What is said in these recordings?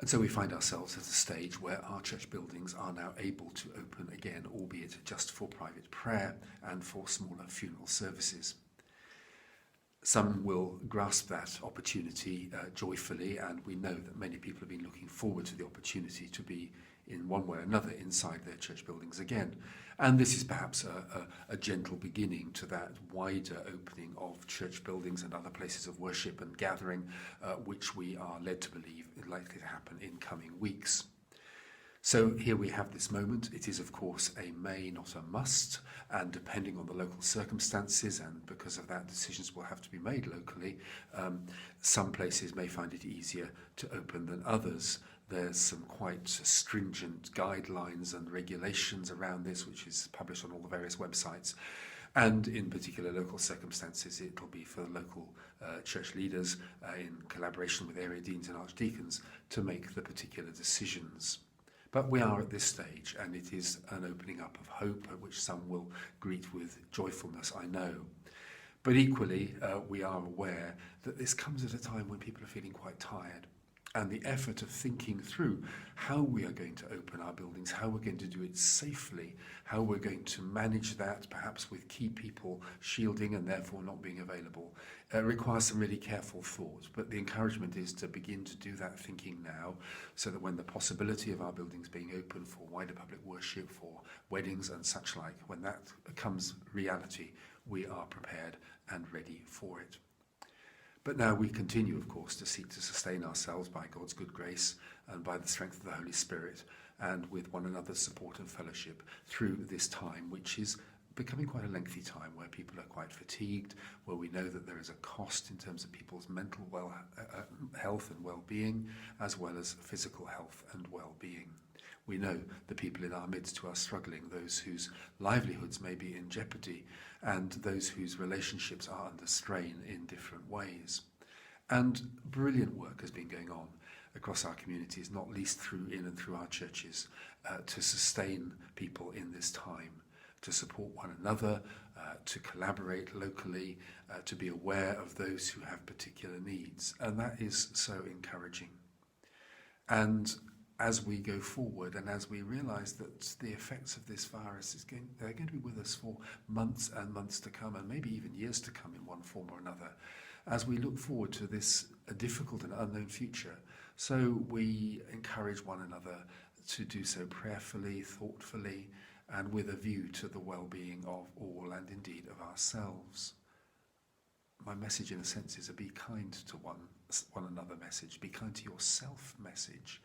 And so we find ourselves at a stage where our church buildings are now able to open again, albeit just for private prayer and for smaller funeral services. Some will grasp that opportunity joyfully, and we know that many people have been looking forward to the opportunity to be in one way or another inside their church buildings again. And this is perhaps a gentle beginning to that wider opening of church buildings and other places of worship and gathering, which we are led to believe is likely to happen in coming weeks. So here we have this moment. It is, of course, a may, not a must, and depending on the local circumstances, and because of that, decisions will have to be made locally. Some places may find it easier to open than others. There's some quite stringent guidelines and regulations around this, which is published on all the various websites. And in particular local circumstances, it'll be for local church leaders in collaboration with area deans and archdeacons to make the particular decisions. But we are at this stage, and it is an opening up of hope, which some will greet with joyfulness, I know. But equally, we are aware that this comes at a time when people are feeling quite tired. And the effort of thinking through how we are going to open our buildings, how we're going to do it safely, how we're going to manage that, perhaps with key people shielding and therefore not being available, requires some really careful thought. But the encouragement is to begin to do that thinking now, so that when the possibility of our buildings being open for wider public worship, for weddings and such like, when that becomes reality, we are prepared and ready for it. But now we continue, of course, to seek to sustain ourselves by God's good grace and by the strength of the Holy Spirit, and with one another's support and fellowship through this time, which is becoming quite a lengthy time, where people are quite fatigued, where we know that there is a cost in terms of people's mental health and well-being, as well as physical health and well-being. We know the people in our midst who are struggling, those whose livelihoods may be in jeopardy, and those whose relationships are under strain in different ways. And brilliant work has been going on across our communities, not least in and through our churches, to sustain people in this time, to support one another, to collaborate locally, to be aware of those who have particular needs. And that is so encouraging. And as we go forward, and as we realise that the effects of this virus they're going to be with us for months and months to come, and maybe even years to come in one form or another, as we look forward to this difficult and unknown future. So we encourage one another to do so prayerfully, thoughtfully, and with a view to the well-being of all, and indeed of ourselves. My message, in a sense, is a be kind to one another message, be kind to yourself message,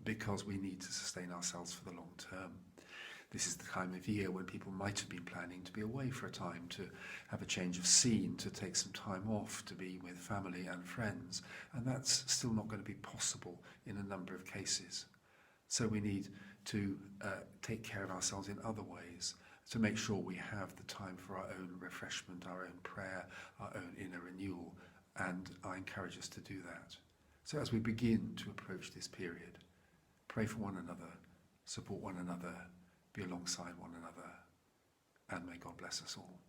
because we need to sustain ourselves for the long term. This is the time of year when people might have been planning to be away for a time, to have a change of scene, to take some time off, to be with family and friends, and that's still not going to be possible in a number of cases. So we need to take care of ourselves in other ways, to make sure we have the time for our own refreshment, our own prayer, our own inner renewal, and I encourage us to do that. So as we begin to approach this period, pray for one another, support one another, be alongside one another, and may God bless us all.